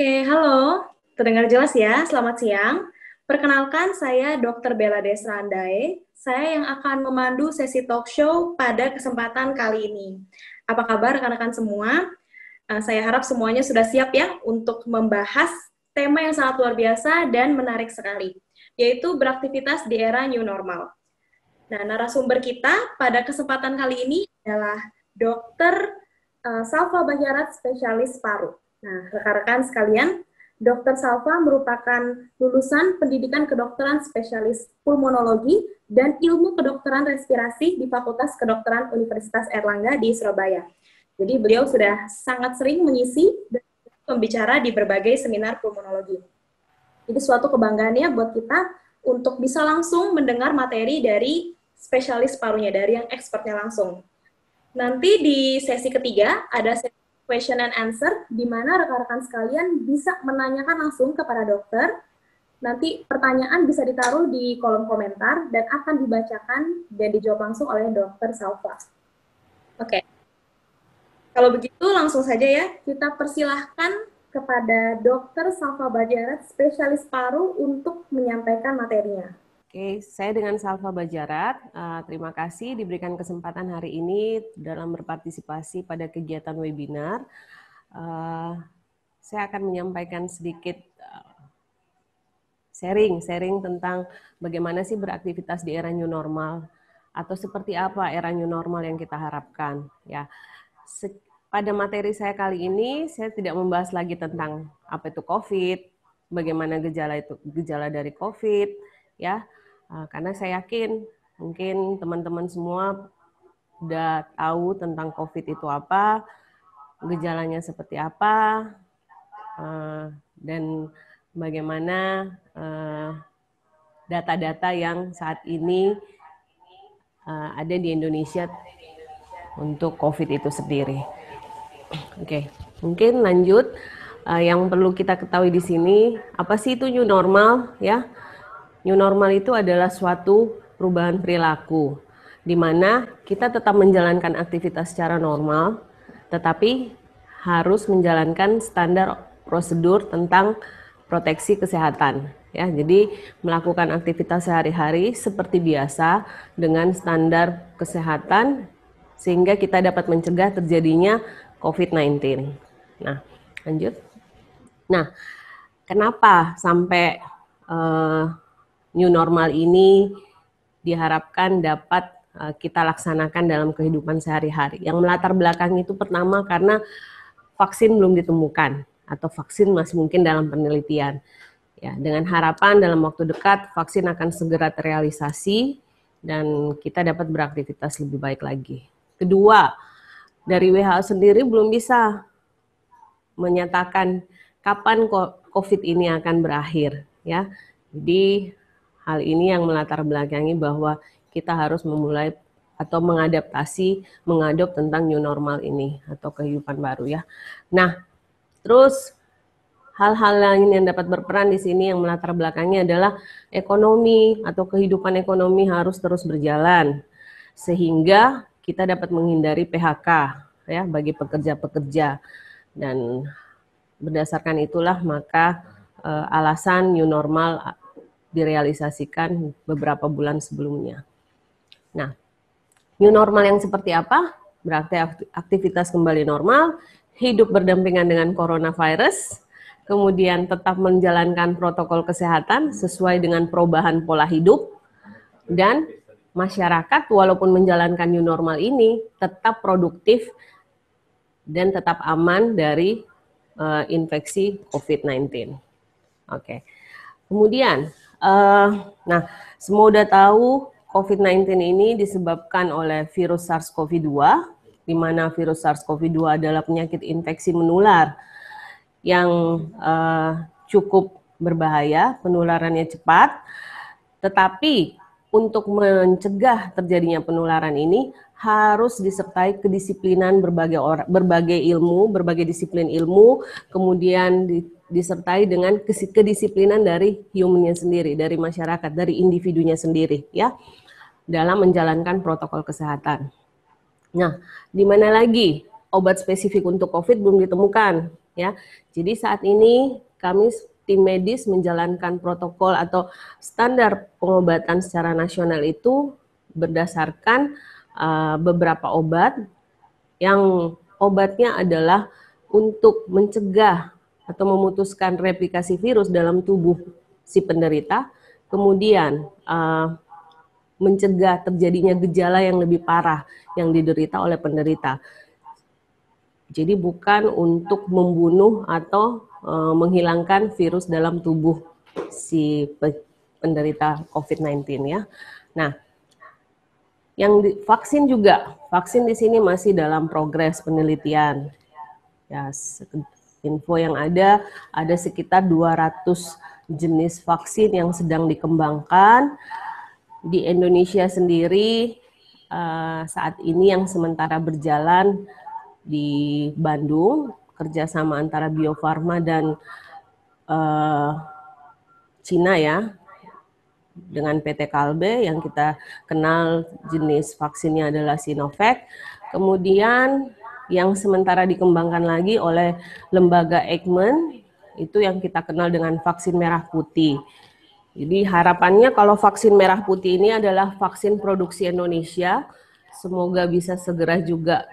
Oke, halo. Terdengar jelas ya? Selamat siang. Perkenalkan, saya Dr. Bella Desrandae. Saya yang akan memandu sesi talk show pada kesempatan kali ini. Apa kabar rekan-rekan semua? Saya harap semuanya sudah siap ya untuk membahas tema yang sangat luar biasa dan menarik sekali, yaitu beraktivitas di era new normal. Nah, narasumber kita pada kesempatan kali ini adalah Dr. Salva Bagjarat, spesialis paru. Nah, rekan-rekan sekalian, Dr. Salva merupakan lulusan pendidikan kedokteran spesialis pulmonologi dan ilmu kedokteran respirasi di Fakultas Kedokteran Universitas Airlangga di Surabaya. Jadi beliau sudah sangat sering mengisi dan membicara di berbagai seminar pulmonologi. Jadi suatu kebanggaannya buat kita untuk bisa langsung mendengar materi dari spesialis parunya, dari yang expertnya langsung. Nanti di sesi ketiga ada sesi question and answer, di mana rekan-rekan sekalian bisa menanyakan langsung kepada dokter. Nanti pertanyaan bisa ditaruh di kolom komentar dan akan dibacakan dan dijawab langsung oleh Dr. Salva. Oke. Kalau begitu langsung saja ya, kita persilahkan kepada Dr. Salva Bagjarat, spesialis paru untuk menyampaikan materinya. Oke, saya dengan Salva Bagjarat. Terima kasih diberikan kesempatan hari ini dalam berpartisipasi pada kegiatan webinar. Saya akan menyampaikan sedikit sharing tentang bagaimana sih beraktivitas di era new normal atau seperti apa era new normal yang kita harapkan. Ya, pada materi saya kali ini saya tidak membahas lagi tentang apa itu COVID, bagaimana gejala dari COVID, ya. Karena saya yakin mungkin teman-teman semua udah tahu tentang COVID itu apa, gejalanya seperti apa, dan bagaimana data-data yang saat ini ada di Indonesia untuk COVID itu sendiri. Oke, mungkin lanjut. Yang perlu kita ketahui di sini, apa sih itu new normal, ya? New normal itu adalah suatu perubahan perilaku, di mana kita tetap menjalankan aktivitas secara normal, tetapi harus menjalankan standar prosedur tentang proteksi kesehatan. Ya, jadi melakukan aktivitas sehari-hari seperti biasa dengan standar kesehatan, sehingga kita dapat mencegah terjadinya COVID-19. Nah, lanjut. Nah, kenapa sampai new normal ini diharapkan dapat kita laksanakan dalam kehidupan sehari-hari. Yang melatar belakang itu pertama karena vaksin belum ditemukan atau vaksin masih mungkin dalam penelitian. Ya, dengan harapan dalam waktu dekat vaksin akan segera terrealisasi dan kita dapat beraktivitas lebih baik lagi. Kedua, dari WHO sendiri belum bisa menyatakan kapan COVID ini akan berakhir, ya. Jadi hal ini yang melatar belakangi bahwa kita harus memulai atau mengadop tentang new normal ini atau kehidupan baru, ya. Nah, terus hal-hal lain yang dapat berperan di sini yang melatar belakangnya adalah ekonomi atau kehidupan ekonomi harus terus berjalan sehingga kita dapat menghindari PHK, ya, bagi pekerja-pekerja. Dan berdasarkan itulah maka alasan new normal direalisasikan beberapa bulan sebelumnya. Nah, new normal yang seperti apa? Berarti aktivitas kembali normal, hidup berdampingan dengan coronavirus, kemudian tetap menjalankan protokol kesehatan sesuai dengan perubahan pola hidup, dan masyarakat walaupun menjalankan new normal ini tetap produktif dan tetap aman dari infeksi COVID-19. Oke. Kemudian, nah, semua udah tahu COVID-19 ini disebabkan oleh virus SARS-CoV-2, di mana virus SARS-CoV-2 adalah penyakit infeksi menular yang cukup berbahaya, penularannya cepat, tetapi untuk mencegah terjadinya penularan ini harus disertai kedisiplinan berbagai ilmu, berbagai disiplin ilmu, kemudian disertai dengan kedisiplinan dari humannya sendiri, dari masyarakat, dari individunya sendiri, ya, dalam menjalankan protokol kesehatan. Nah, di mana lagi obat spesifik untuk COVID belum ditemukan, ya. Jadi saat ini kami tim medis menjalankan protokol atau standar pengobatan secara nasional itu berdasarkan beberapa obat yang obatnya adalah untuk mencegah atau memutuskan replikasi virus dalam tubuh si penderita, kemudian mencegah terjadinya gejala yang lebih parah yang diderita oleh penderita. Jadi bukan untuk membunuh atau menghilangkan virus dalam tubuh si penderita COVID-19 ya. Nah, vaksin juga, vaksin di sini masih dalam progres penelitian. Ya, info yang ada sekitar 200 jenis vaksin yang sedang dikembangkan. Di Indonesia sendiri saat ini yang sementara berjalan di Bandung, kerjasama antara Bio Farma dan Cina ya, dengan PT Kalbe yang kita kenal jenis vaksinnya adalah Sinovac. Kemudian yang sementara dikembangkan lagi oleh lembaga Eijkman, itu yang kita kenal dengan vaksin merah putih. Jadi harapannya kalau vaksin merah putih ini adalah vaksin produksi Indonesia, semoga bisa segera juga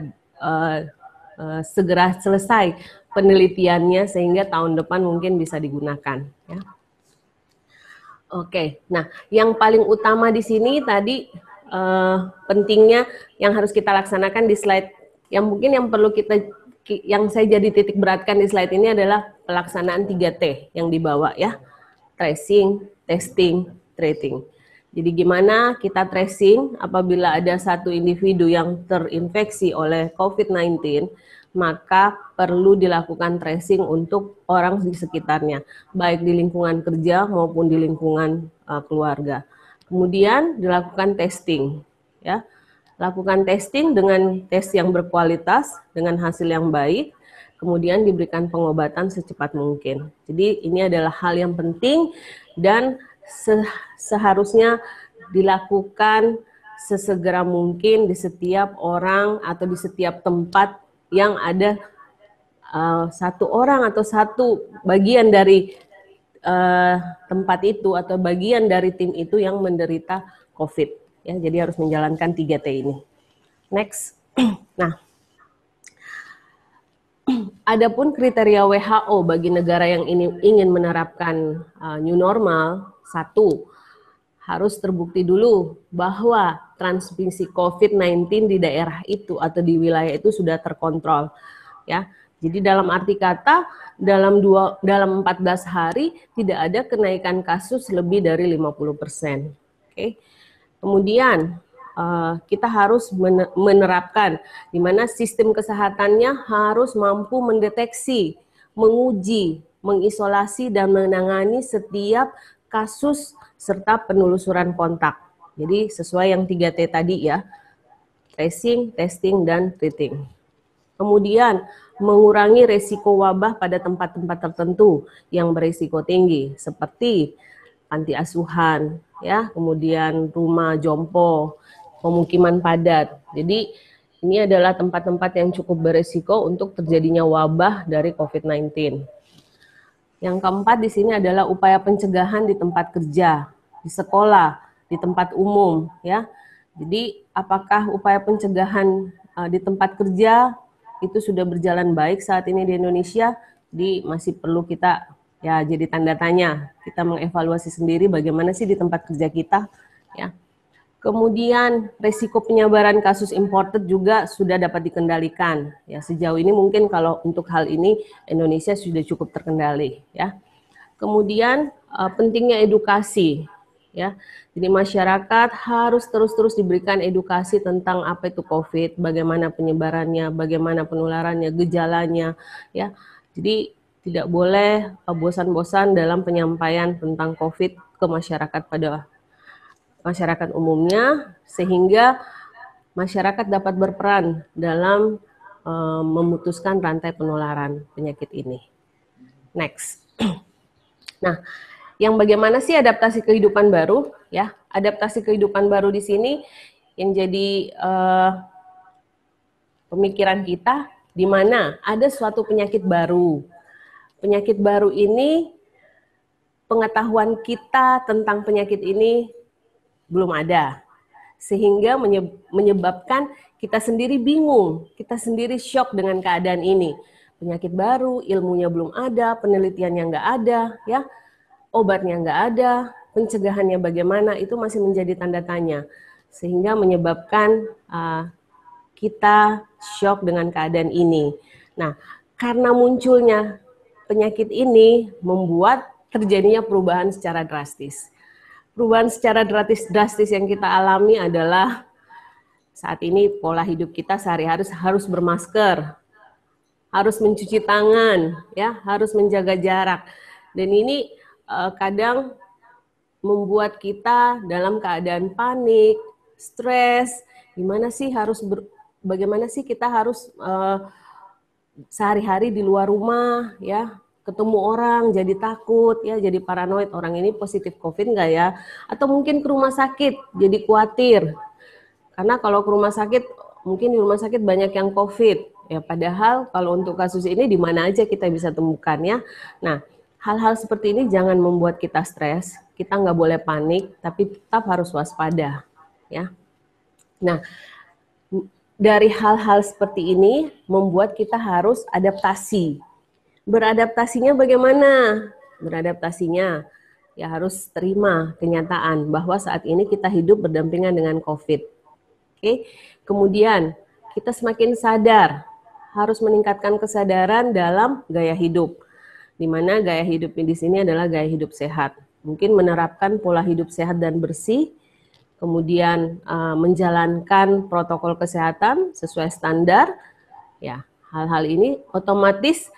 segera selesai penelitiannya sehingga tahun depan mungkin bisa digunakan. Ya. Oke, nah yang paling utama di sini tadi pentingnya yang harus kita laksanakan di slide yang mungkin yang perlu yang saya jadi titik beratkan di slide ini adalah pelaksanaan 3T yang dibawa ya, tracing, testing, treating. Jadi gimana kita tracing apabila ada satu individu yang terinfeksi oleh COVID-19, maka perlu dilakukan tracing untuk orang di sekitarnya, baik di lingkungan kerja maupun di lingkungan keluarga. Kemudian dilakukan testing, ya. Lakukan testing dengan tes yang berkualitas, dengan hasil yang baik, kemudian diberikan pengobatan secepat mungkin. Jadi ini adalah hal yang penting dan seharusnya dilakukan sesegera mungkin di setiap orang atau di setiap tempat yang ada satu orang atau satu bagian dari tempat itu atau bagian dari tim itu yang menderita COVID. Ya, jadi harus menjalankan 3T ini. Next. Nah, adapun kriteria WHO bagi negara yang ingin menerapkan new normal, satu, harus terbukti dulu bahwa transmisi COVID-19 di daerah itu atau di wilayah itu sudah terkontrol. Ya, jadi dalam arti kata dalam 14 hari tidak ada kenaikan kasus lebih dari 50%. Oke. Kemudian kita harus menerapkan di mana sistem kesehatannya harus mampu mendeteksi, menguji, mengisolasi dan menangani setiap kasus serta penelusuran kontak. Jadi sesuai yang 3T tadi ya, tracing, testing, dan treating. Kemudian mengurangi resiko wabah pada tempat-tempat tertentu yang berisiko tinggi seperti panti asuhan, ya, kemudian rumah jompo, pemukiman padat. Jadi ini adalah tempat-tempat yang cukup berisiko untuk terjadinya wabah dari COVID-19. Yang keempat di sini adalah upaya pencegahan di tempat kerja, di sekolah, di tempat umum, ya. Jadi apakah upaya pencegahan di tempat kerja itu sudah berjalan baik saat ini di Indonesia? Jadi masih perlu kita ya jadi tanda tanya, kita mengevaluasi sendiri bagaimana sih di tempat kerja kita, ya. Kemudian resiko penyebaran kasus imported juga sudah dapat dikendalikan. Ya, sejauh ini mungkin kalau untuk hal ini Indonesia sudah cukup terkendali, ya. Kemudian pentingnya edukasi, ya. Jadi masyarakat harus terus-terus diberikan edukasi tentang apa itu COVID, bagaimana penyebarannya, bagaimana penularannya, gejalanya, ya. Jadi tidak boleh bosan-bosan dalam penyampaian tentang COVID ke masyarakat pada masyarakat umumnya, sehingga masyarakat dapat berperan dalam memutuskan rantai penularan penyakit ini. Next. Nah, yang bagaimana sih adaptasi kehidupan baru? Ya, adaptasi kehidupan baru di sini yang jadi pemikiran kita di mana ada suatu penyakit baru. Penyakit baru ini, pengetahuan kita tentang penyakit ini belum ada. Sehingga menyebabkan kita sendiri bingung, kita sendiri shock dengan keadaan ini. Penyakit baru, ilmunya belum ada, penelitiannya nggak ada, ya, obatnya nggak ada, pencegahannya bagaimana, itu masih menjadi tanda tanya. Sehingga menyebabkan kita shock dengan keadaan ini. Nah, karena munculnya penyakit ini membuat terjadinya perubahan secara drastis. Perubahan secara drastis yang kita alami adalah saat ini pola hidup kita sehari-hari harus bermasker, harus mencuci tangan, ya, harus menjaga jarak. Dan ini kadang membuat kita dalam keadaan panik, stres. Bagaimana sih kita harus sehari-hari di luar rumah, ya, ketemu orang jadi takut, ya, jadi paranoid, orang ini positif COVID nggak ya? Atau mungkin ke rumah sakit jadi khawatir. Karena kalau ke rumah sakit, mungkin di rumah sakit banyak yang COVID. Ya, padahal kalau untuk kasus ini di mana aja kita bisa temukan, ya. Nah, hal-hal seperti ini jangan membuat kita stres. Kita nggak boleh panik, tapi tetap harus waspada, ya. Nah, dari hal-hal seperti ini membuat kita harus adaptasi. Beradaptasinya bagaimana? Beradaptasinya ya harus terima kenyataan bahwa saat ini kita hidup berdampingan dengan COVID. Oke, kemudian kita semakin sadar, harus meningkatkan kesadaran dalam gaya hidup, di mana gaya hidup di sini adalah gaya hidup sehat. Mungkin menerapkan pola hidup sehat dan bersih, kemudian menjalankan protokol kesehatan sesuai standar. Ya, hal-hal ini otomatis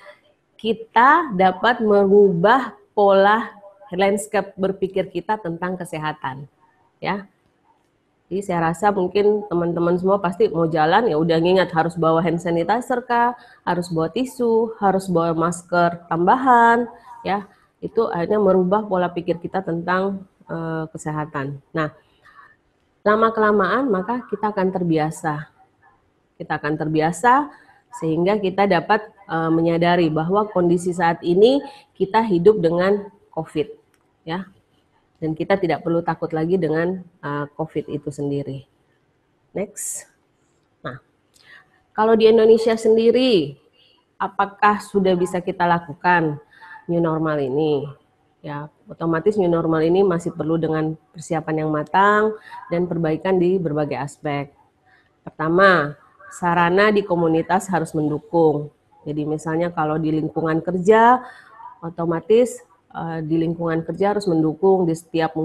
kita dapat mengubah pola landscape berpikir kita tentang kesehatan. Ya. Jadi saya rasa mungkin teman-teman semua pasti mau jalan ya udah ngingat harus bawa hand sanitizer kah, harus bawa tisu, harus bawa masker tambahan, ya. Itu akhirnya merubah pola pikir kita tentang kesehatan. Nah, lama-kelamaan maka kita akan terbiasa. Kita akan terbiasa sehingga kita dapat menyadari bahwa kondisi saat ini kita hidup dengan COVID, ya. Dan kita tidak perlu takut lagi dengan COVID itu sendiri. Next. Nah, kalau di Indonesia sendiri, apakah sudah bisa kita lakukan new normal ini? Ya, otomatis new normal ini masih perlu dengan persiapan yang matang dan perbaikan di berbagai aspek. Pertama, sarana di komunitas harus mendukung. Jadi misalnya kalau di lingkungan kerja, otomatis di lingkungan kerja harus mendukung di setiap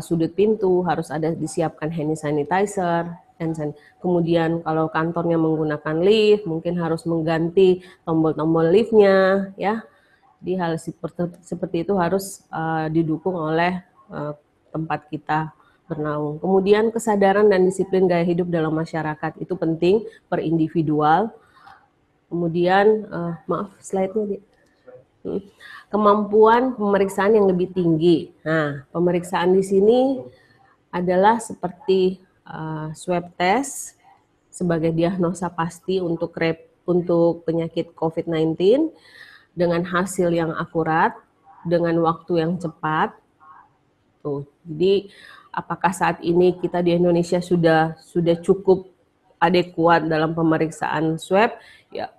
sudut pintu harus ada disiapkan hand sanitizer. Kemudian kalau kantornya menggunakan lift, mungkin harus mengganti tombol-tombol liftnya, ya. Di hal seperti itu harus didukung oleh tempat kita bernaung. Kemudian kesadaran dan disiplin gaya hidup dalam masyarakat itu penting per individual. Kemudian maaf slide-nya. Kemampuan pemeriksaan yang lebih tinggi. Nah, pemeriksaan di sini adalah seperti swab test sebagai diagnosa pasti untuk penyakit COVID-19 dengan hasil yang akurat, dengan waktu yang cepat. Tuh, jadi apakah saat ini kita di Indonesia sudah cukup adekuat dalam pemeriksaan swab? Ya,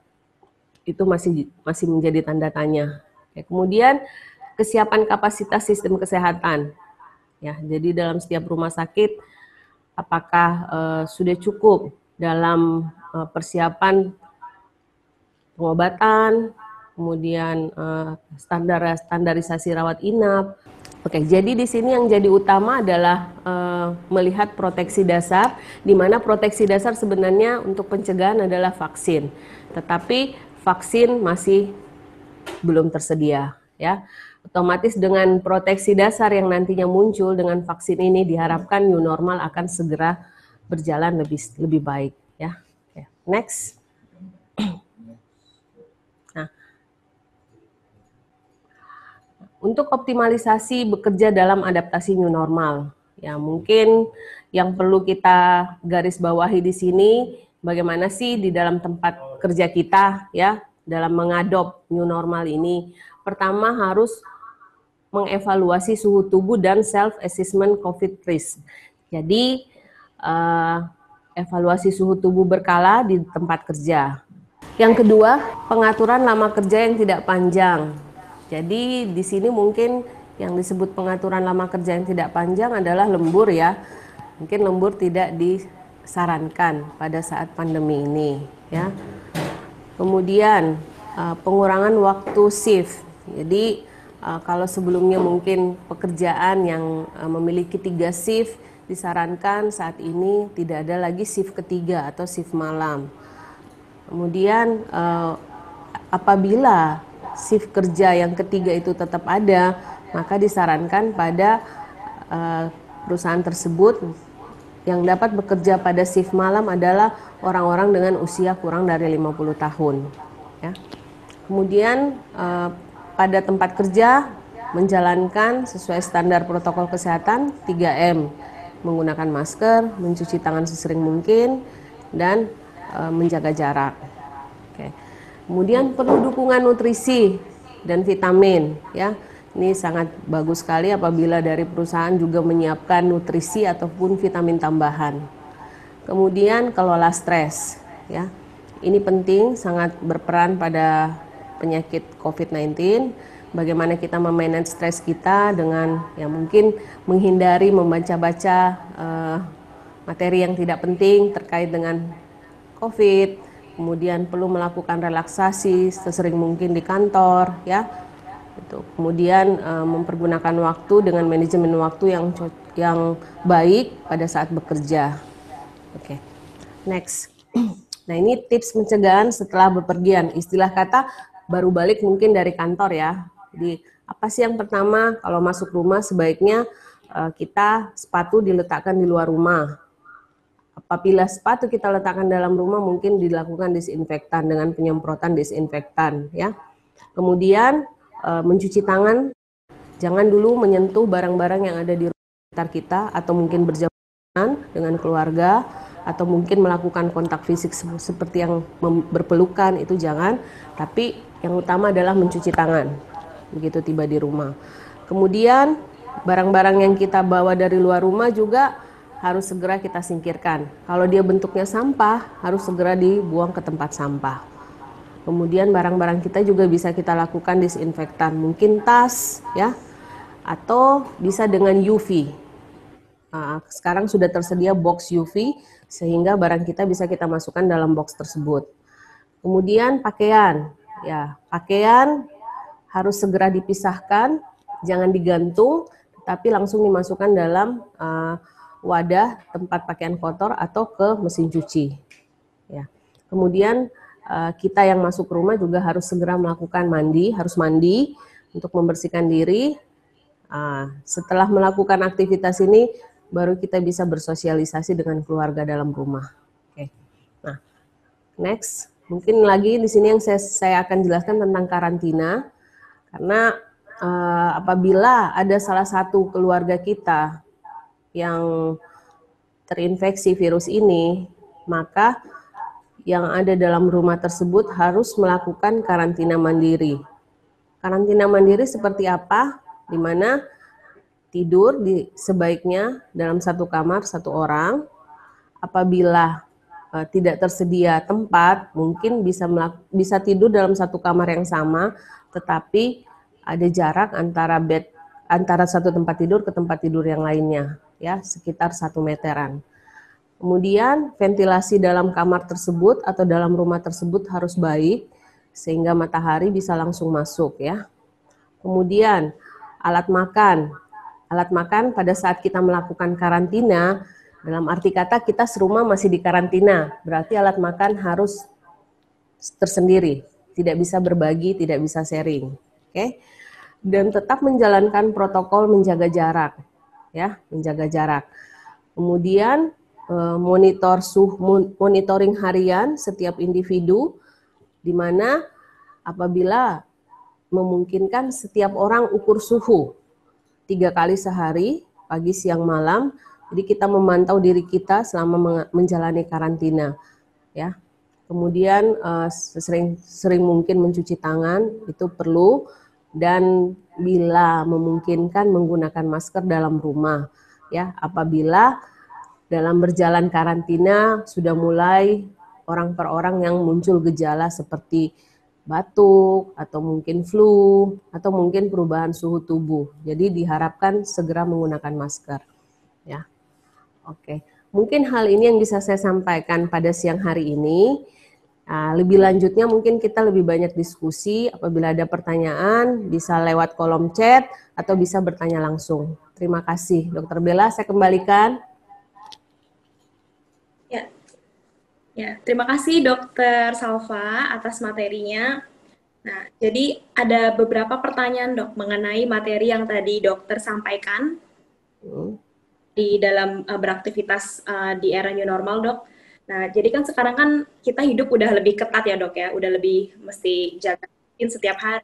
itu masih menjadi tanda tanya. Oke, kemudian kesiapan kapasitas sistem kesehatan. Ya, jadi dalam setiap rumah sakit apakah sudah cukup dalam persiapan pengobatan, kemudian standarisasi rawat inap. Oke, jadi di sini yang jadi utama adalah melihat proteksi dasar, di mana proteksi dasar sebenarnya untuk pencegahan adalah vaksin. Tetapi vaksin masih belum tersedia, ya. Otomatis dengan proteksi dasar yang nantinya muncul dengan vaksin ini diharapkan new normal akan segera berjalan lebih baik, ya. Oke, next. Nah, untuk optimalisasi bekerja dalam adaptasi new normal, ya mungkin yang perlu kita garis bawahi di sini bagaimana sih di dalam tempat kerja kita ya dalam mengadop new normal ini. Pertama harus mengevaluasi suhu tubuh dan self assessment COVID risk. Jadi evaluasi suhu tubuh berkala di tempat kerja. Yang kedua, pengaturan lama kerja yang tidak panjang. Jadi di sini mungkin yang disebut pengaturan lama kerja yang tidak panjang adalah lembur ya. Mungkin lembur tidak disarankan pada saat pandemi ini ya. Kemudian pengurangan waktu shift. Jadi kalau sebelumnya mungkin pekerjaan yang memiliki 3 shift disarankan saat ini tidak ada lagi shift ketiga atau shift malam. Kemudian apabila shift kerja yang ketiga itu tetap ada, maka disarankan pada perusahaan tersebut yang dapat bekerja pada shift malam adalah orang-orang dengan usia kurang dari 50 tahun. Ya. Kemudian pada tempat kerja menjalankan sesuai standar protokol kesehatan 3M, menggunakan masker, mencuci tangan sesering mungkin, dan menjaga jarak. Oke. Kemudian perlu dukungan nutrisi dan vitamin ya. Ini sangat bagus sekali apabila dari perusahaan juga menyiapkan nutrisi ataupun vitamin tambahan. Kemudian kelola stres ya. Ini penting, sangat berperan pada penyakit COVID-19. Bagaimana kita memanage stres kita dengan yang mungkin menghindari membaca-baca materi yang tidak penting terkait dengan COVID. Kemudian perlu melakukan relaksasi sesering mungkin di kantor ya. Kemudian mempergunakan waktu dengan manajemen waktu yang baik pada saat bekerja. Oke. Next. Nah, ini tips pencegahan setelah bepergian. Istilah kata baru balik mungkin dari kantor ya. Jadi apa sih yang pertama kalau masuk rumah sebaiknya kita sepatu diletakkan di luar rumah. Apabila sepatu kita letakkan dalam rumah mungkin dilakukan disinfektan dengan penyemprotan disinfektan ya. Kemudian mencuci tangan, jangan dulu menyentuh barang-barang yang ada di sekitar kita atau mungkin berjauhan dengan keluarga atau mungkin melakukan kontak fisik seperti yang berpelukan itu jangan, tapi yang utama adalah mencuci tangan begitu tiba di rumah. Kemudian barang-barang yang kita bawa dari luar rumah juga harus segera kita singkirkan. Kalau dia bentuknya sampah harus segera dibuang ke tempat sampah. Kemudian barang-barang kita juga bisa kita lakukan disinfektan, mungkin tas ya, atau bisa dengan UV. Sekarang sudah tersedia box UV sehingga barang kita bisa kita masukkan dalam box tersebut. Kemudian pakaian, ya pakaian harus segera dipisahkan, jangan digantung, tapi langsung dimasukkan dalam wadah tempat pakaian kotor atau ke mesin cuci. Ya. Kemudian kita yang masuk rumah juga harus segera melakukan harus mandi untuk membersihkan diri. Setelah melakukan aktivitas ini, baru kita bisa bersosialisasi dengan keluarga dalam rumah. Oke. Nah, next, mungkin lagi di sini yang saya akan jelaskan tentang karantina, karena apabila ada salah satu keluarga kita yang terinfeksi virus ini, maka yang ada dalam rumah tersebut harus melakukan karantina mandiri. Karantina mandiri seperti apa? Di mana tidur sebaiknya dalam satu kamar satu orang. Apabila tidak tersedia tempat, mungkin bisa tidur dalam satu kamar yang sama, tetapi ada jarak antara satu tempat tidur ke tempat tidur yang lainnya, ya sekitar 1 meteran. Kemudian ventilasi dalam kamar tersebut atau dalam rumah tersebut harus baik sehingga matahari bisa langsung masuk ya. Kemudian alat makan. Alat makan pada saat kita melakukan karantina, dalam arti kata kita serumah masih di karantina, berarti alat makan harus tersendiri, tidak bisa berbagi, tidak bisa sharing. Oke. Dan tetap menjalankan protokol menjaga jarak ya, menjaga jarak. Kemudian monitoring harian setiap individu, di mana apabila memungkinkan setiap orang ukur suhu 3 kali sehari, pagi, siang, malam. Jadi kita memantau diri kita selama menjalani karantina, ya. kemudian sering mungkin mencuci tangan itu perlu, dan bila memungkinkan menggunakan masker dalam rumah ya. Apabila dalam berjalan karantina sudah mulai orang per orang yang muncul gejala seperti batuk atau mungkin flu atau mungkin perubahan suhu tubuh. Jadi diharapkan segera menggunakan masker ya. Oke. Mungkin hal ini yang bisa saya sampaikan pada siang hari ini. Lebih lanjutnya mungkin kita lebih banyak diskusi. Apabila ada pertanyaan bisa lewat kolom chat atau bisa bertanya langsung. Terima kasih, Dr. Bella. Saya kembalikan. Ya, terima kasih Dokter Salva atas materinya. Nah, jadi ada beberapa pertanyaan dok mengenai materi yang tadi dokter sampaikan di dalam beraktivitas di era new normal dok. Nah, jadi kan sekarang kan kita hidup udah lebih ketat ya dok ya, udah lebih mesti jaga setiap hari.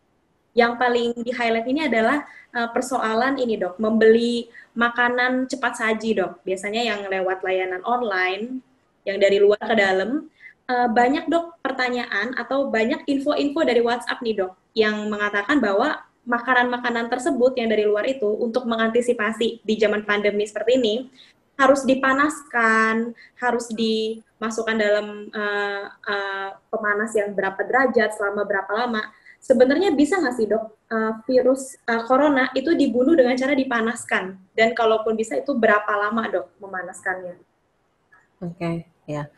Yang paling di highlight ini adalah persoalan ini dok, membeli makanan cepat saji dok. Biasanya yang lewat layanan online, yang dari luar ke dalam, banyak dok pertanyaan atau banyak info-info dari WhatsApp nih dok, yang mengatakan bahwa makanan-makanan tersebut yang dari luar itu untuk mengantisipasi di zaman pandemi seperti ini harus dipanaskan, harus dimasukkan dalam pemanas yang berapa derajat selama berapa lama. Sebenarnya bisa nggak sih dok virus corona itu dibunuh dengan cara dipanaskan? Dan kalaupun bisa itu berapa lama dok memanaskannya? Oke, ya.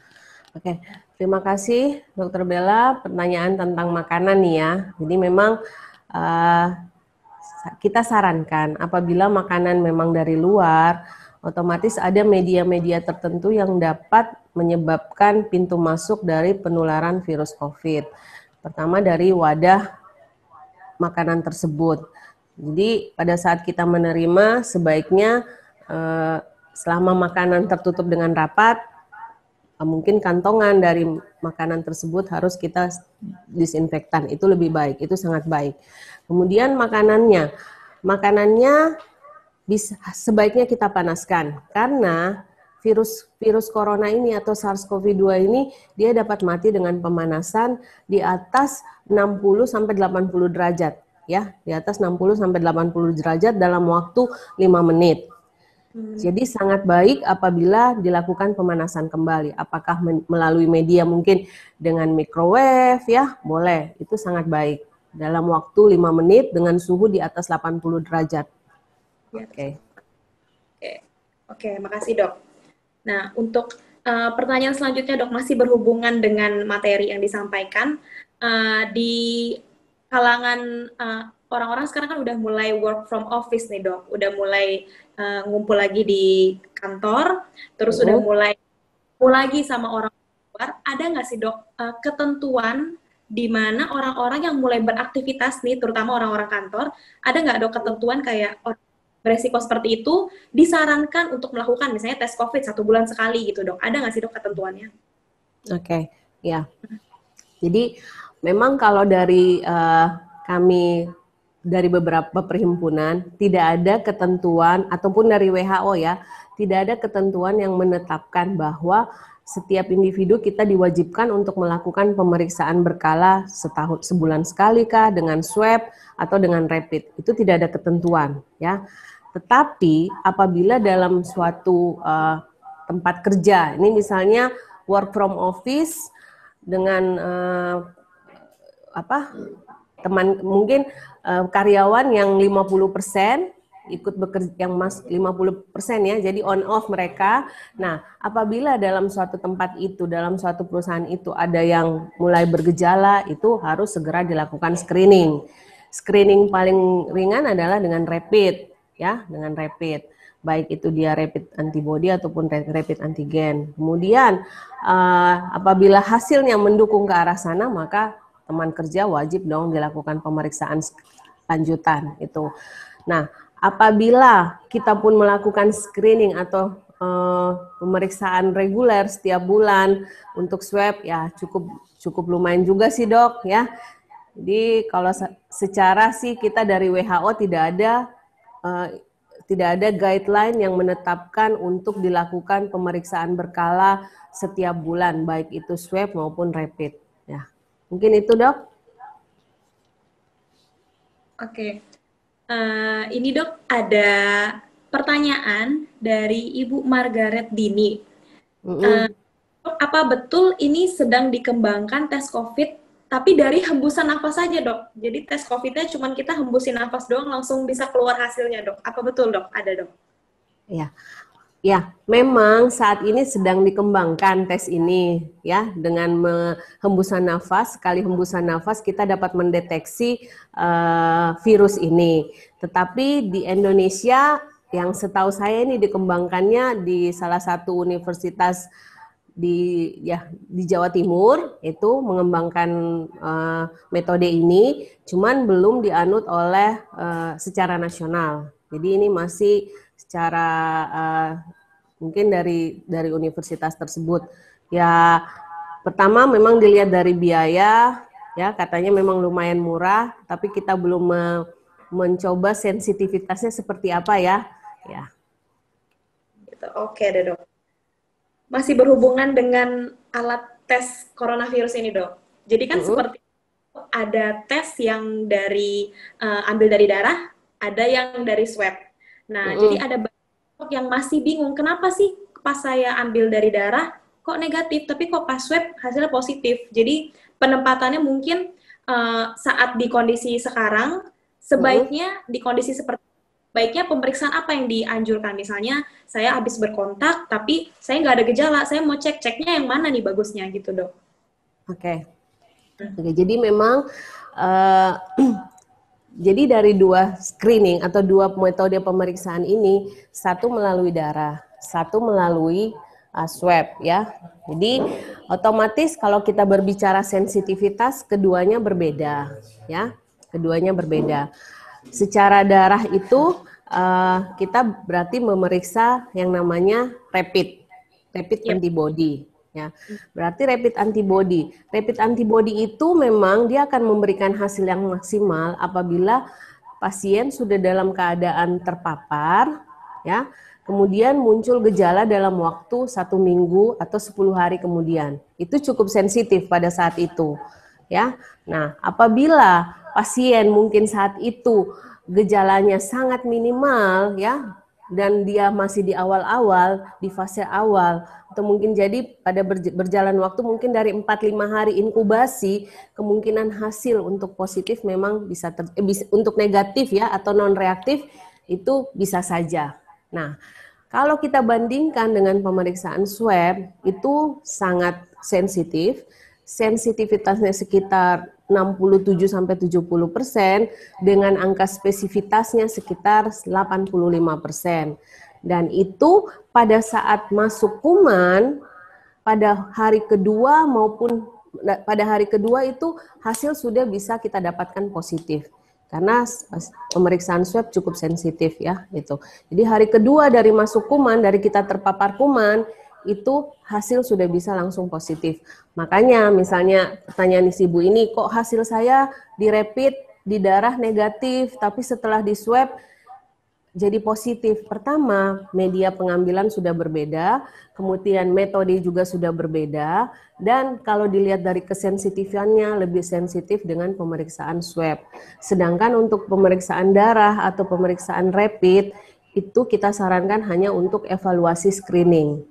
Oke, terima kasih Dokter Bella. Pertanyaan tentang makanan nih ya. Jadi memang kita sarankan apabila makanan memang dari luar, otomatis ada media-media tertentu yang dapat menyebabkan pintu masuk dari penularan virus COVID. Pertama dari wadah makanan tersebut. Jadi pada saat kita menerima sebaiknya selama makanan tertutup dengan rapat, mungkin kantongan dari makanan tersebut harus kita disinfektan. Itu lebih baik, itu sangat baik. Kemudian makanannya bisa sebaiknya kita panaskan karena virus corona ini atau SARS-CoV-2 ini dia dapat mati dengan pemanasan di atas 60 sampai 80 derajat ya, di atas 60 sampai 80 derajat dalam waktu 5 menit. Jadi sangat baik apabila dilakukan pemanasan kembali. Apakah melalui media mungkin dengan microwave ya, boleh. Itu sangat baik. Dalam waktu 5 menit dengan suhu di atas 80 derajat. Oke, makasih dok. Nah, untuk pertanyaan selanjutnya dok, masih berhubungan dengan materi yang disampaikan. Di kalangan orang-orang sekarang kan udah mulai work from office nih dok, udah mulai ngumpul lagi di kantor, terus udah mulai lagi sama orang luar. Ada nggak sih dok ketentuan di mana orang-orang yang mulai beraktivitas nih, terutama orang-orang kantor, ada nggak dok ketentuan kayak beresiko seperti itu disarankan untuk melakukan misalnya tes COVID 1 bulan sekali gitu dok? Ada nggak sih dok ketentuannya? Oke, ya. Jadi memang kalau dari kami dari beberapa perhimpunan tidak ada ketentuan ataupun dari WHO ya, tidak ada ketentuan yang menetapkan bahwa setiap individu kita diwajibkan untuk melakukan pemeriksaan berkala sebulan sekali kah dengan swab atau dengan rapid. Itu tidak ada ketentuan ya. Tetapi apabila dalam suatu tempat kerja, ini misalnya work from office dengan teman mungkin karyawan yang 50% ikut bekerja, yang 50% ya, jadi on off mereka. Nah, apabila dalam suatu tempat itu, dalam suatu perusahaan itu ada yang mulai bergejala, itu harus segera dilakukan screening. Screening paling ringan adalah dengan rapid, ya, dengan rapid. Baik itu dia rapid antibody ataupun rapid antigen. Kemudian apabila hasilnya mendukung ke arah sana, maka teman kerja wajib dong dilakukan pemeriksaan lanjutan itu. Nah, apabila kita pun melakukan screening atau pemeriksaan reguler setiap bulan untuk swab, ya cukup lumayan juga sih dok ya. Jadi kalau secara sih kita dari WHO tidak ada tidak ada guideline yang menetapkan untuk dilakukan pemeriksaan berkala setiap bulan, baik itu swab maupun rapid. Ya, mungkin itu dok. Oke, ini dok ada pertanyaan dari Ibu Margaret Dini. Dok, apa betul ini sedang dikembangkan tes COVID, tapi dari hembusan nafas saja dok? Jadi tes COVID-nya cuma kita hembusin nafas doang langsung bisa keluar hasilnya dok? Apa betul dok? Ada dok? Ya, memang saat ini sedang dikembangkan tes ini ya, dengan hembusan nafas, sekali hembusan nafas kita dapat mendeteksi virus ini. Tetapi di Indonesia yang setahu saya ini dikembangkannya di salah satu universitas di Jawa Timur itu mengembangkan metode ini, cuman belum dianut oleh secara nasional. Jadi ini masih secara mungkin dari universitas tersebut. Ya, pertama memang dilihat dari biaya, ya katanya memang lumayan murah, tapi kita belum mencoba sensitivitasnya seperti apa ya. Ya. Oke deh dok. Masih berhubungan dengan alat tes coronavirus ini dok. Jadi kan seperti ada tes yang dari ambil dari darah, ada yang dari swab. Nah, jadi ada yang masih bingung, kenapa sih pas saya ambil dari darah kok negatif, tapi kok pas swab hasilnya positif. Jadi penempatannya mungkin saat di kondisi sekarang, sebaiknya di kondisi seperti baiknya pemeriksaan apa yang dianjurkan. Misalnya saya habis berkontak, tapi saya nggak ada gejala, saya mau ceknya yang mana nih bagusnya gitu dok. Oke, jadi memang jadi dari dua screening atau dua metode pemeriksaan ini, satu melalui darah, satu melalui swab ya. Jadi otomatis kalau kita berbicara sensitivitas, keduanya berbeda ya, keduanya berbeda. Secara darah itu kita berarti memeriksa yang namanya rapid antibody. Ya, berarti rapid antibody. Rapid antibody itu memang dia akan memberikan hasil yang maksimal apabila pasien sudah dalam keadaan terpapar, ya, kemudian muncul gejala dalam waktu 1 minggu atau 10 hari kemudian. Itu cukup sensitif pada saat itu, ya. Nah, apabila pasien mungkin saat itu gejalanya sangat minimal, ya, dan dia masih di awal-awal, di fase awal, atau mungkin jadi pada berjalan waktu mungkin dari 4-5 hari inkubasi, kemungkinan hasil untuk positif memang bisa untuk negatif ya atau non reaktif itu bisa saja. Nah, kalau kita bandingkan dengan pemeriksaan swab itu sangat sensitif, sensitivitasnya sekitar 67-70% dengan angka spesifitasnya sekitar 85%. Dan itu pada saat masuk kuman, pada hari kedua maupun pada hari kedua itu hasil sudah bisa kita dapatkan positif. Karena pemeriksaan swab cukup sensitif ya gitu. Jadi hari kedua dari masuk kuman, dari kita terpapar kuman, itu hasil sudah bisa langsung positif. Makanya misalnya pertanyaan si ibu ini, kok hasil saya di rapid, di darah negatif, tapi setelah di swab jadi positif. Pertama, media pengambilan sudah berbeda, kemudian metode juga sudah berbeda, dan kalau dilihat dari kesensitifannya lebih sensitif dengan pemeriksaan swab. Sedangkan untuk pemeriksaan darah atau pemeriksaan rapid, itu kita sarankan hanya untuk evaluasi screening.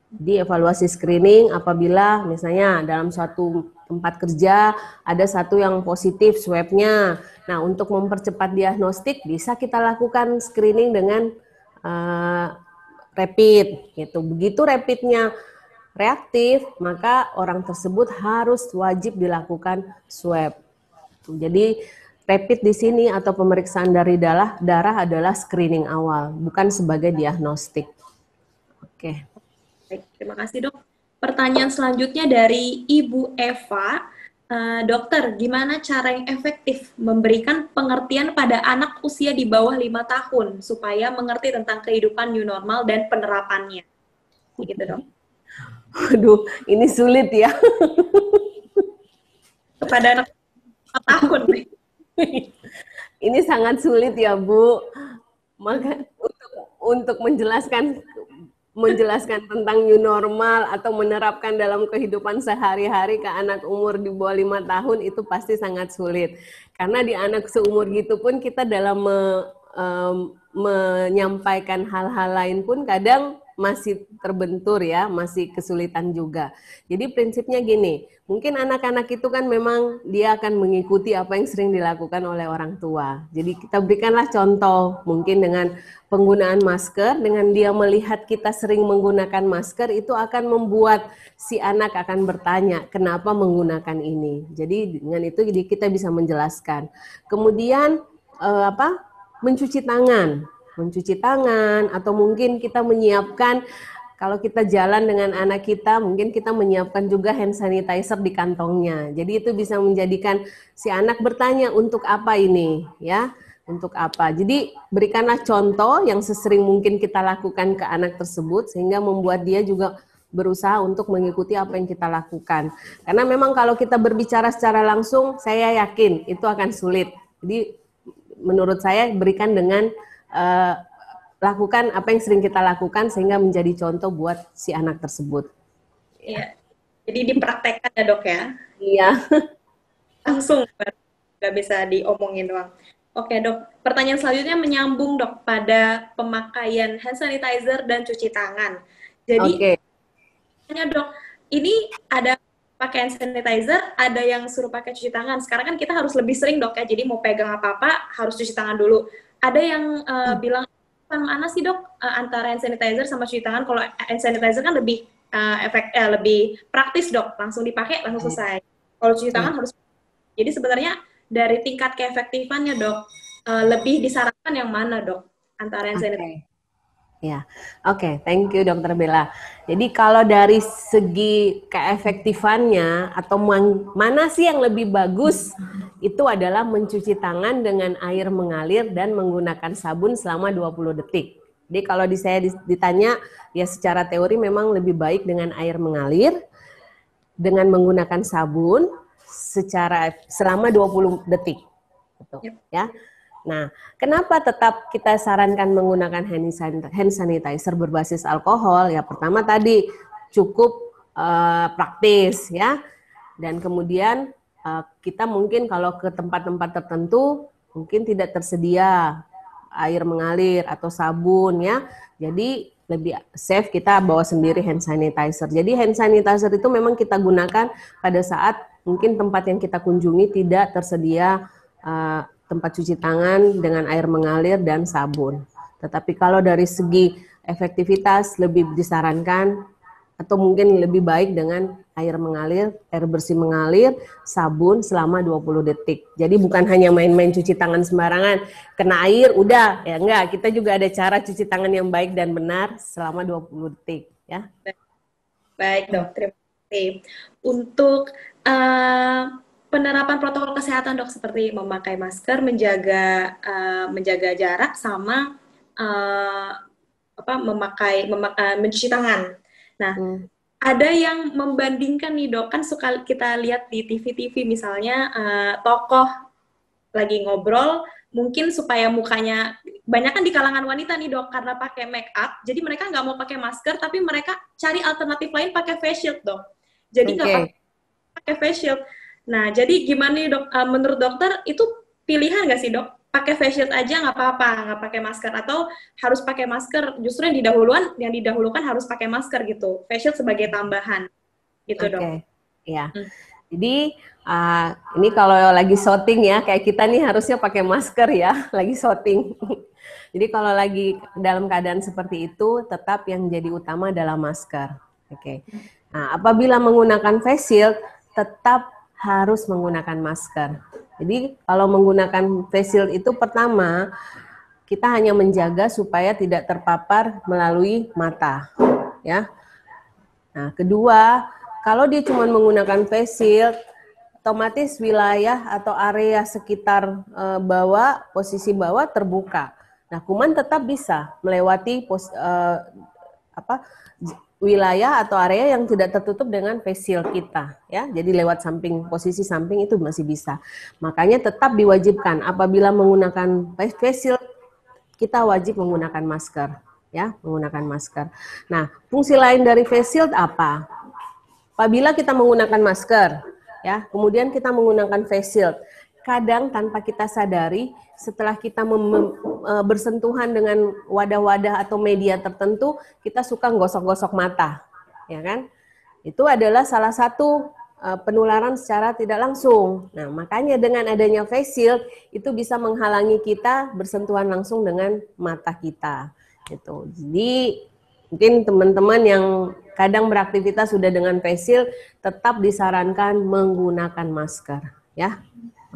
Di evaluasi screening apabila misalnya dalam suatu tempat kerja ada satu yang positif swabnya. Nah, untuk mempercepat diagnostik bisa kita lakukan screening dengan rapid gitu. Begitu rapidnya reaktif, maka orang tersebut harus wajib dilakukan swab. Jadi rapid di sini atau pemeriksaan dari darah adalah screening awal, bukan sebagai diagnostik. Oke. Baik, terima kasih dok. Pertanyaan selanjutnya dari Ibu Eva. Dokter, gimana cara yang efektif memberikan pengertian pada anak usia di bawah 5 tahun supaya mengerti tentang kehidupan new normal dan penerapannya? Gitu dok. Waduh, ini sulit ya. Kepada anak 4 tahun. Ini sangat sulit ya Bu. Maka untuk menjelaskan tentang new normal atau menerapkan dalam kehidupan sehari-hari ke anak umur di bawah 5 tahun itu pasti sangat sulit. Karena di anak seumur gitu pun kita dalam menyampaikan hal-hal lain pun kadang masih terbentur ya, masih kesulitan juga. Jadi prinsipnya gini, mungkin anak-anak itu kan memang dia akan mengikuti apa yang sering dilakukan oleh orang tua. Jadi kita berikanlah contoh, mungkin dengan penggunaan masker, dengan dia melihat kita sering menggunakan masker, itu akan membuat si anak akan bertanya, kenapa menggunakan ini. Jadi dengan itu kita bisa menjelaskan. Kemudian mencuci tangan, atau mungkin kita menyiapkan, kalau kita jalan dengan anak kita, mungkin kita menyiapkan juga hand sanitizer di kantongnya. Jadi itu bisa menjadikan si anak bertanya, untuk apa ini? Ya, untuk apa? Jadi berikanlah contoh yang sesering mungkin kita lakukan ke anak tersebut, sehingga membuat dia juga berusaha untuk mengikuti apa yang kita lakukan. Karena memang kalau kita berbicara secara langsung, saya yakin itu akan sulit. Jadi menurut saya berikan dengan lakukan apa yang sering kita lakukan sehingga menjadi contoh buat si anak tersebut. Iya. Jadi dipraktekkan ya dok ya? Iya. Langsung, nggak bisa diomongin doang. Oke dok, pertanyaan selanjutnya menyambung dok pada pemakaian hand sanitizer dan cuci tangan. Jadi, dok, ini ada pakai hand sanitizer, ada yang suruh pakai cuci tangan. Sekarang kan kita harus lebih sering dok ya, jadi mau pegang apa-apa harus cuci tangan dulu. Ada yang bilang, mana sih dok antara hand sanitizer sama cuci tangan? Kalau hand sanitizer kan lebih lebih praktis dok, langsung dipakai langsung selesai. Kalau cuci tangan harus. Jadi sebenarnya dari tingkat keefektifannya dok, lebih disarankan yang mana dok antara hand sanitizer? Ya, oke, thank you Dokter Bella. Jadi kalau dari segi keefektifannya atau mana sih yang lebih bagus, itu adalah mencuci tangan dengan air mengalir dan menggunakan sabun selama 20 detik. Jadi kalau saya ditanya, ya secara teori memang lebih baik dengan air mengalir, dengan menggunakan sabun selama 20 detik. Gitu, ya. Nah, kenapa tetap kita sarankan menggunakan hand sanitizer berbasis alkohol? Ya, pertama tadi cukup praktis ya. Dan kemudian kita mungkin kalau ke tempat-tempat tertentu mungkin tidak tersedia air mengalir atau sabun ya. Jadi lebih safe kita bawa sendiri hand sanitizer. Jadi hand sanitizer itu memang kita gunakan pada saat mungkin tempat yang kita kunjungi tidak tersedia tempat cuci tangan dengan air mengalir dan sabun. Tetapi kalau dari segi efektivitas lebih disarankan atau mungkin lebih baik dengan air mengalir, air bersih mengalir, sabun selama 20 detik. Jadi bukan hanya main-main cuci tangan sembarangan, kena air udah, ya enggak, kita juga ada cara cuci tangan yang baik dan benar selama 20 detik, ya. Baik, Dok, terima kasih. Untuk penerapan protokol kesehatan dok seperti memakai masker, menjaga jarak sama mencuci tangan. Nah, ada yang membandingkan nih dok, kan suka kita lihat di TV-TV misalnya tokoh lagi ngobrol, mungkin supaya mukanya, banyak kan di kalangan wanita nih dok, karena pakai make up, jadi mereka nggak mau pakai masker, tapi mereka cari alternatif lain pakai face shield dok. Jadi nggak pakai face shield. Nah, jadi gimana nih dok, menurut dokter itu pilihan nggak sih dok? Pakai face shield aja nggak apa-apa, nggak pakai masker, atau harus pakai masker? Justru yang didahulukan harus pakai masker gitu, face shield sebagai tambahan, gitu dok. Ya, jadi ini kalau lagi syuting ya, kayak kita nih harusnya pakai masker ya, lagi syuting. Jadi kalau lagi dalam keadaan seperti itu, tetap yang jadi utama adalah masker. Nah, apabila menggunakan face shield, tetap harus menggunakan masker. Jadi kalau menggunakan face shield itu pertama, kita hanya menjaga supaya tidak terpapar melalui mata, ya. Nah, kedua, kalau dia cuma menggunakan face shield, otomatis wilayah atau area sekitar posisi bawah terbuka. Nah, kuman tetap bisa melewati wilayah atau area yang tidak tertutup dengan face shield kita, ya. Jadi lewat posisi samping itu masih bisa. Makanya tetap diwajibkan apabila menggunakan face shield, kita wajib menggunakan masker, ya, menggunakan masker. Nah, fungsi lain dari face shield apa? Apabila kita menggunakan masker, ya, kemudian kita menggunakan face shield, kadang tanpa kita sadari, setelah kita bersentuhan dengan wadah-wadah atau media tertentu, kita suka gosok-gosok mata, ya kan? Itu adalah salah satu penularan secara tidak langsung. Nah, makanya dengan adanya face shield itu bisa menghalangi kita bersentuhan langsung dengan mata kita. Gitu. Jadi mungkin teman-teman yang kadang beraktivitas sudah dengan face shield tetap disarankan menggunakan masker, ya.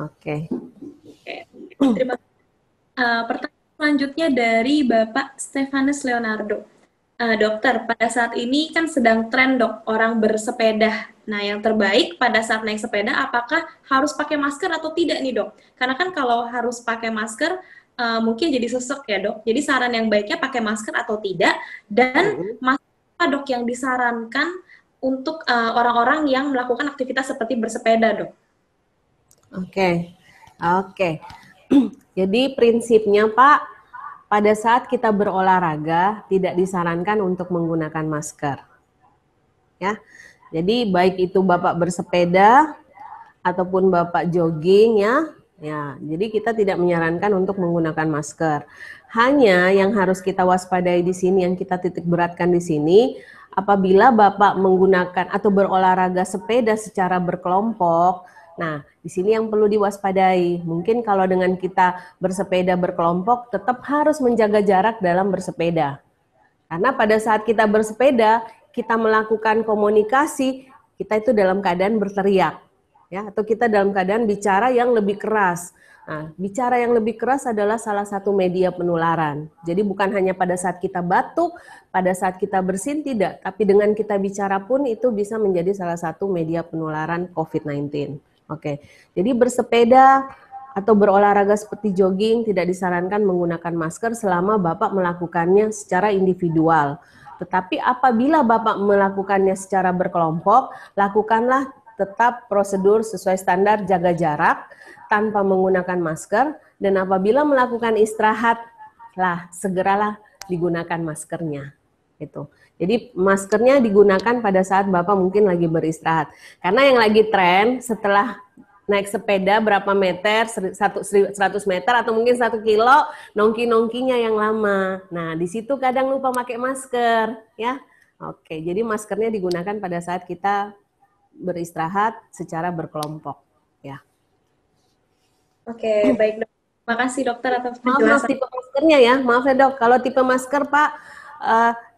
Oke. Terima kasih. Pertanyaan selanjutnya dari Bapak Stefanus Leonardo. Dokter, pada saat ini kan sedang tren dok orang bersepeda. Nah, yang terbaik pada saat naik sepeda, apakah harus pakai masker atau tidak nih dok? Karena kan kalau harus pakai masker, mungkin jadi sesek ya dok. Jadi saran yang baiknya pakai masker atau tidak, dan masker apa dok yang disarankan untuk orang-orang yang melakukan aktivitas seperti bersepeda dok? Oke. Jadi prinsipnya Pak, pada saat kita berolahraga tidak disarankan untuk menggunakan masker. Ya. Jadi baik itu Bapak bersepeda ataupun Bapak jogging ya. Ya, jadi kita tidak menyarankan untuk menggunakan masker. Hanya yang harus kita waspadai di sini, yang kita titik beratkan di sini, apabila Bapak menggunakan atau berolahraga sepeda secara berkelompok. Nah, di sini yang perlu diwaspadai. Mungkin kalau dengan kita bersepeda berkelompok, tetap harus menjaga jarak dalam bersepeda. Karena pada saat kita bersepeda, kita melakukan komunikasi, kita itu dalam keadaan berteriak, ya, atau kita dalam keadaan bicara yang lebih keras. Nah, bicara yang lebih keras adalah salah satu media penularan. Jadi bukan hanya pada saat kita batuk, pada saat kita bersin tidak, tapi dengan kita bicara pun itu bisa menjadi salah satu media penularan COVID-19. Oke, jadi bersepeda atau berolahraga seperti jogging tidak disarankan menggunakan masker selama Bapak melakukannya secara individual. Tetapi apabila Bapak melakukannya secara berkelompok, lakukanlah tetap prosedur sesuai standar jaga jarak tanpa menggunakan masker, dan apabila melakukan istirahat, segeralah digunakan maskernya. Gitu. Jadi maskernya digunakan pada saat Bapak mungkin lagi beristirahat. Karena yang lagi tren setelah naik sepeda berapa meter, 100 meter atau mungkin 1 kilo, nongki-nongkinya yang lama. Nah, di situ kadang lupa pakai masker, ya. Oke, jadi maskernya digunakan pada saat kita beristirahat secara berkelompok, ya. Oke, baik dok. Terima kasih dokter atas penjelasan. Maaf tipe maskernya ya, maaf ya dok. Kalau tipe masker Pak,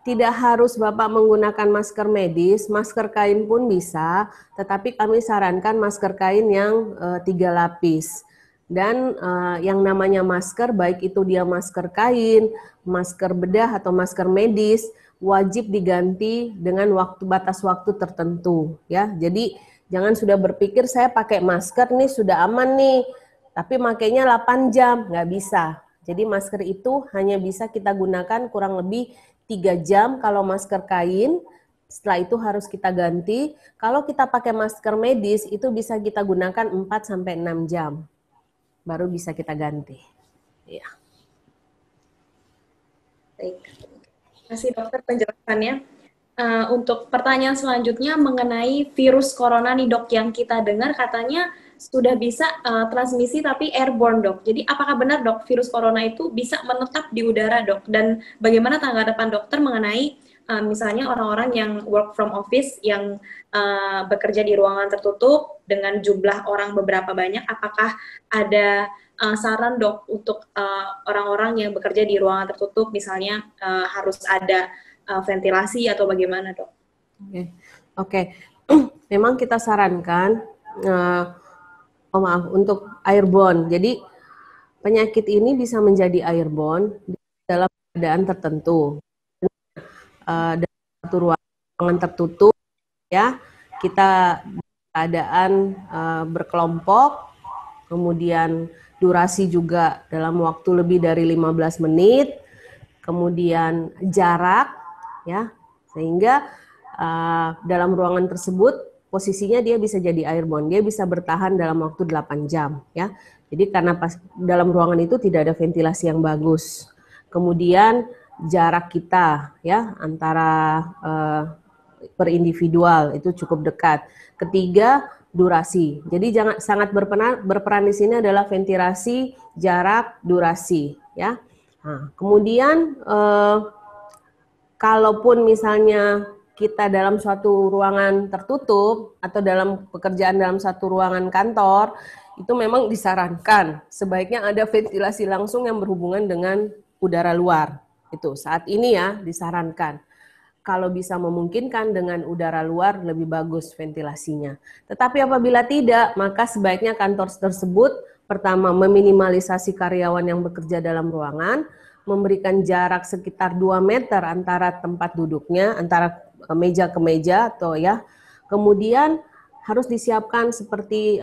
tidak harus Bapak menggunakan masker medis, masker kain pun bisa, tetapi kami sarankan masker kain yang 3 lapis. Dan yang namanya masker, baik itu dia masker kain, masker bedah atau masker medis, wajib diganti dengan batas waktu tertentu, ya. Jadi jangan sudah berpikir saya pakai masker nih sudah aman nih, tapi makainya 8 jam, nggak bisa. Jadi masker itu hanya bisa kita gunakan kurang lebih 3 jam kalau masker kain, setelah itu harus kita ganti. Kalau kita pakai masker medis, itu bisa kita gunakan 4-6 jam, baru bisa kita ganti. Ya. Baik. Terima kasih dokter penjelasannya. Untuk pertanyaan selanjutnya mengenai virus corona nih dok, yang kita dengar katanya sudah bisa transmisi tapi airborne dok. Jadi apakah benar dok virus corona itu bisa menetap di udara dok? Dan bagaimana tanggapan dokter mengenai misalnya orang-orang yang work from office yang bekerja di ruangan tertutup dengan jumlah orang beberapa banyak? Apakah ada saran dok untuk orang-orang yang bekerja di ruangan tertutup misalnya harus ada ventilasi atau bagaimana dok? Oke. Memang kita sarankan untuk airborne. Jadi penyakit ini bisa menjadi airborne dalam keadaan tertentu. Dalam satu ruangan tertutup, ya, kita keadaan berkelompok, kemudian durasi juga dalam waktu lebih dari 15 menit, kemudian jarak, ya, sehingga dalam ruangan tersebut posisinya dia bisa jadi airborne, dia bisa bertahan dalam waktu 8 jam, ya. Jadi karena dalam ruangan itu tidak ada ventilasi yang bagus. Kemudian jarak kita ya antara per individual itu cukup dekat. Ketiga, durasi. Jadi jangan sangat berperan di sini adalah ventilasi, jarak, durasi ya. Nah, kemudian kalaupun misalnya kita dalam suatu ruangan tertutup atau dalam pekerjaan dalam satu ruangan kantor, itu memang disarankan sebaiknya ada ventilasi langsung yang berhubungan dengan udara luar. Itu saat ini ya disarankan. Kalau bisa memungkinkan dengan udara luar lebih bagus ventilasinya. Tetapi apabila tidak, maka sebaiknya kantor tersebut pertama meminimalisasi karyawan yang bekerja dalam ruangan, memberikan jarak sekitar 2 meter antara tempat duduknya, antara meja ke meja atau ya. Kemudian harus disiapkan seperti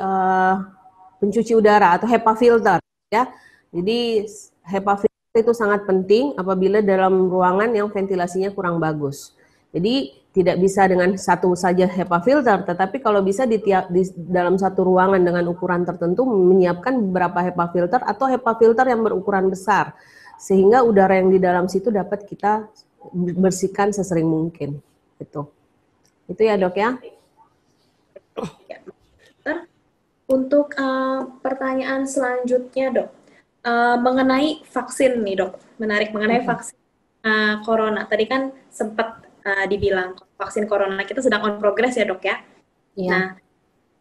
pencuci udara atau HEPA filter ya. Jadi HEPA filter itu sangat penting apabila dalam ruangan yang ventilasinya kurang bagus. Jadi tidak bisa dengan satu saja HEPA filter, tetapi kalau bisa di dalam satu ruangan dengan ukuran tertentu menyiapkan beberapa HEPA filter atau HEPA filter yang berukuran besar, sehingga udara yang di dalam situ dapat kita bersihkan sesering mungkin. Itu ya dok ya. Untuk pertanyaan selanjutnya dok, mengenai vaksin nih dok, menarik mengenai vaksin corona. Tadi kan sempat dibilang vaksin corona kita sedang on progress ya dok ya. Yeah. Nah,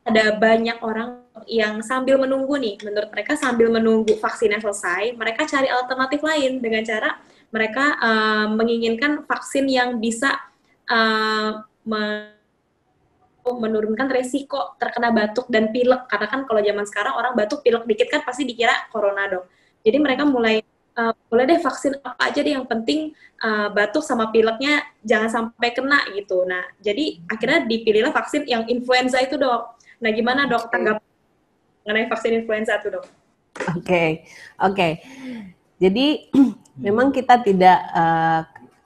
ada banyak orang yang sambil menunggu nih, menurut mereka sambil menunggu vaksinnya selesai, mereka cari alternatif lain dengan cara mereka menginginkan vaksin yang bisa menurunkan resiko terkena batuk dan pilek, karena kan kalau zaman sekarang orang batuk pilek dikit kan pasti dikira corona dok. Jadi mereka mulai boleh deh vaksin apa aja deh, yang penting batuk sama pileknya jangan sampai kena gitu. Nah jadi akhirnya dipilihlah vaksin yang influenza itu dok. Nah gimana dok tanggapan mengenai vaksin influenza itu dok? Oke. Jadi memang kita tidak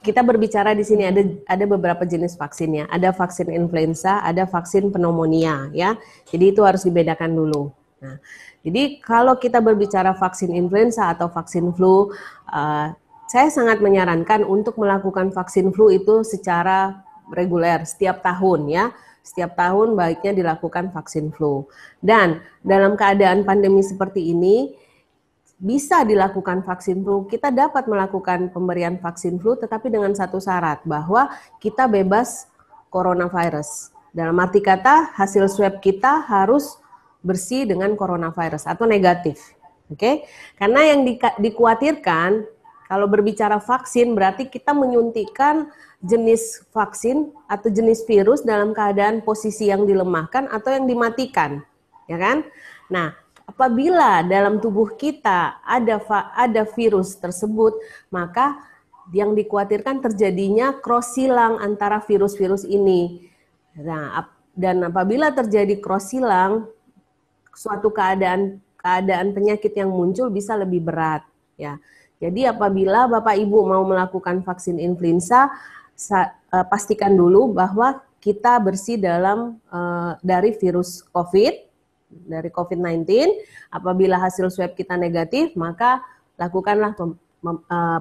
kita berbicara di sini ada beberapa jenis vaksinnya. Ada vaksin influenza, ada vaksin pneumonia ya. Jadi itu harus dibedakan dulu. Nah, jadi kalau kita berbicara vaksin influenza atau vaksin flu, saya sangat menyarankan untuk melakukan vaksin flu itu secara reguler setiap tahun ya. Setiap tahun baiknya dilakukan vaksin flu. Dan dalam keadaan pandemi seperti ini, bisa dilakukan vaksin flu, kita dapat melakukan pemberian vaksin flu tetapi dengan satu syarat, bahwa kita bebas coronavirus. Dalam arti kata, hasil swab kita harus bersih dengan coronavirus atau negatif. Oke? Karena yang dikhawatirkan kalau berbicara vaksin berarti kita menyuntikkan jenis vaksin atau jenis virus dalam keadaan posisi yang dilemahkan atau yang dimatikan, ya kan? Nah, apabila dalam tubuh kita ada virus tersebut, maka yang dikhawatirkan terjadinya cross silang antara virus-virus ini. Nah, dan apabila terjadi cross silang, suatu keadaan penyakit yang muncul bisa lebih berat. Ya, jadi apabila Bapak Ibu mau melakukan vaksin influenza, pastikan dulu bahwa kita bersih dari virus COVID. Dari COVID-19, apabila hasil swab kita negatif, maka lakukanlah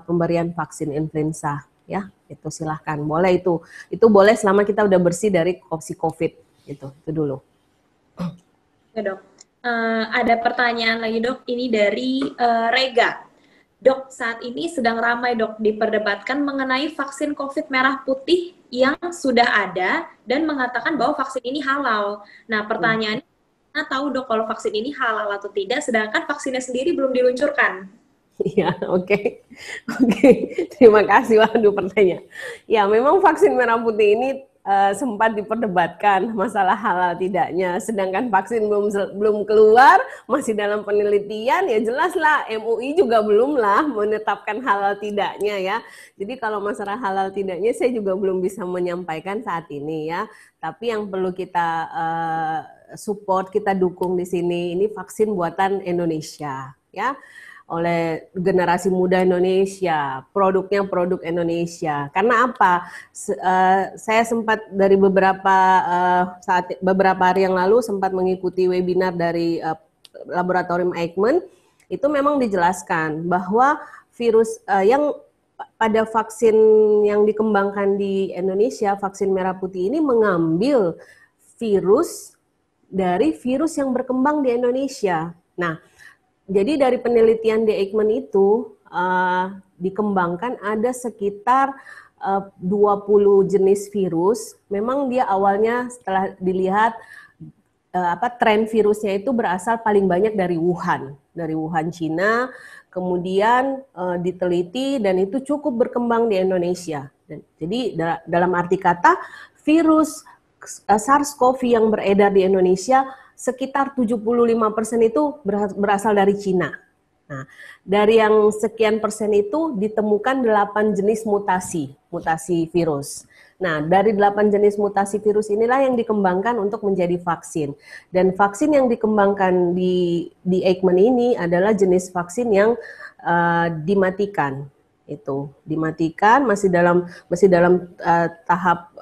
pemberian vaksin influenza, ya. Itu silahkan, boleh itu boleh selama kita udah bersih dari COVID, itu dulu. Ya dok, ada pertanyaan lagi dok, ini dari Rega. Dok, saat ini sedang ramai dok diperdebatkan mengenai vaksin COVID merah putih yang sudah ada dan mengatakan bahwa vaksin ini halal. Nah, pertanyaannya, tahu dok kalau vaksin ini halal atau tidak, sedangkan vaksinnya sendiri belum diluncurkan. Iya, oke. Terima kasih, waduh pertanyaan. Ya, memang vaksin merah putih ini sempat diperdebatkan masalah halal tidaknya, sedangkan vaksin belum keluar, masih dalam penelitian, ya jelaslah MUI juga belumlah menetapkan halal tidaknya ya. Jadi kalau masalah halal tidaknya saya juga belum bisa menyampaikan saat ini ya. Tapi yang perlu kita support, kita dukung di sini, ini vaksin buatan Indonesia ya, oleh generasi muda Indonesia, produknya produk Indonesia. Karena apa? Saya sempat dari beberapa hari yang lalu sempat mengikuti webinar dari laboratorium Eichmann. itu memang dijelaskan bahwa virus yang pada vaksin yang dikembangkan di Indonesia, vaksin merah putih ini mengambil virus dari virus yang berkembang di Indonesia. Nah, jadi dari penelitian di Eijkman itu dikembangkan ada sekitar 20 jenis virus. Memang dia awalnya setelah dilihat tren virusnya itu berasal paling banyak dari Wuhan, Cina. Kemudian diteliti dan itu cukup berkembang di Indonesia. Jadi dalam arti kata virus SARS-CoV yang beredar di Indonesia sekitar 75% itu berasal dari Cina. Nah, dari yang sekian persen itu ditemukan 8 jenis mutasi virus. Nah, dari 8 jenis mutasi virus inilah yang dikembangkan untuk menjadi vaksin. Dan vaksin yang dikembangkan di Eijkman ini adalah jenis vaksin yang dimatikan. Itu dimatikan masih dalam tahap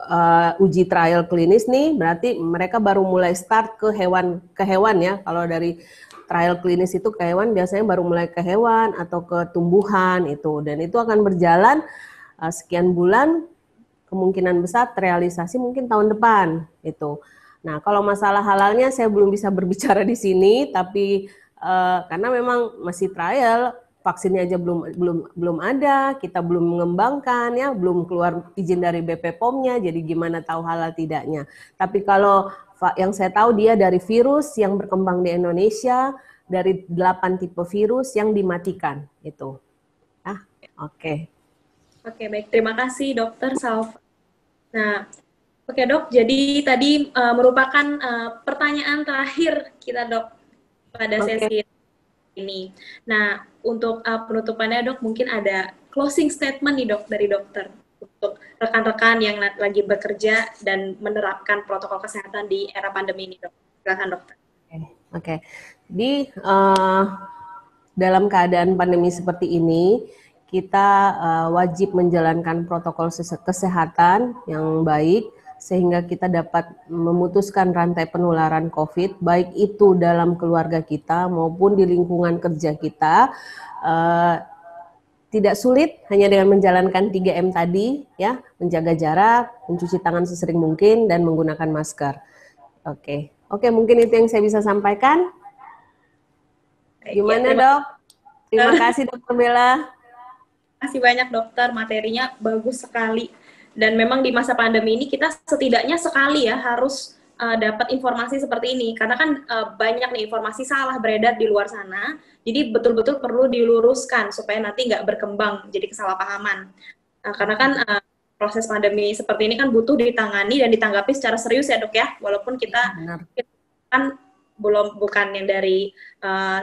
uji trial klinis nih, berarti mereka baru mulai start ke hewan ya. Kalau dari trial klinis itu ke hewan biasanya baru mulai ke hewan atau ke tumbuhan itu, dan itu akan berjalan sekian bulan, kemungkinan besar terrealisasi mungkin tahun depan itu. Nah, kalau masalah halalnya saya belum bisa berbicara di sini, tapi karena memang masih trial, vaksinnya aja belum ada, kita belum mengembangkan ya, belum keluar izin dari BPOM-nya, jadi gimana tahu halal tidaknya. Tapi kalau yang saya tahu dia dari virus yang berkembang di Indonesia, dari 8 tipe virus yang dimatikan itu. Oke. Oke, baik. Terima kasih, Dokter Salva. Nah, oke dok, jadi tadi merupakan pertanyaan terakhir kita, Dok, pada sesi ini. Nah, untuk penutupannya, Dok, mungkin ada closing statement nih, Dok, dari dokter untuk rekan-rekan yang lagi bekerja dan menerapkan protokol kesehatan di era pandemi ini, Dok. Silakan, Dokter. Oke. Di dalam keadaan pandemi seperti ini, kita wajib menjalankan protokol kesehatan yang baik sehingga kita dapat memutuskan rantai penularan COVID, baik itu dalam keluarga kita maupun di lingkungan kerja kita. Tidak sulit hanya dengan menjalankan 3M tadi, ya, menjaga jarak, mencuci tangan sesering mungkin, dan menggunakan masker. Oke, mungkin itu yang saya bisa sampaikan. Gimana, Dok? Terima kasih, Dokter Bella. Terima kasih banyak, Dokter, materinya bagus sekali, dan memang di masa pandemi ini kita setidaknya sekali ya harus dapat informasi seperti ini, karena kan banyak nih informasi salah beredar di luar sana, jadi betul-betul perlu diluruskan supaya nanti nggak berkembang jadi kesalahpahaman, karena kan proses pandemi seperti ini kan butuh ditangani dan ditanggapi secara serius ya, Dok ya, walaupun kita kan bukan yang dari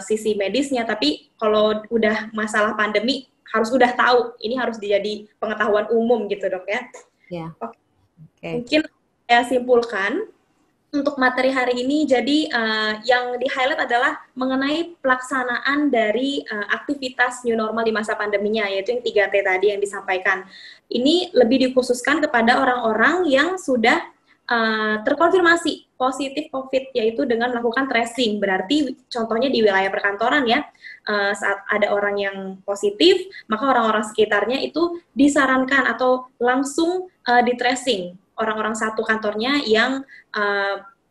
sisi medisnya, tapi kalau udah masalah pandemi harus udah tahu, ini harus jadi pengetahuan umum gitu, Dok ya. Yeah. Oke. Mungkin saya simpulkan untuk materi hari ini, jadi yang di-highlight adalah mengenai pelaksanaan dari aktivitas new normal di masa pandeminya, yaitu yang 3T tadi yang disampaikan. Ini lebih dikhususkan kepada orang-orang yang sudah terkonfirmasi positif COVID, yaitu dengan melakukan tracing. Berarti contohnya di wilayah perkantoran ya, saat ada orang yang positif, maka orang-orang sekitarnya itu disarankan atau langsung di-tracing orang-orang satu kantornya yang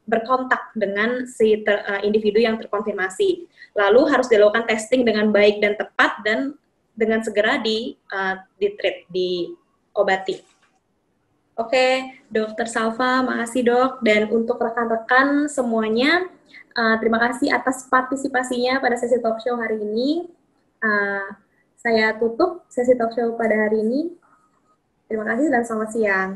berkontak dengan si individu yang terkonfirmasi. Lalu harus dilakukan testing dengan baik dan tepat, dan dengan segera di-treat, diobati. Oke, Dokter Salva, makasih, Dok. Dan untuk rekan-rekan semuanya, terima kasih atas partisipasinya pada sesi talk show hari ini. Saya tutup sesi talk show pada hari ini. Terima kasih dan selamat siang.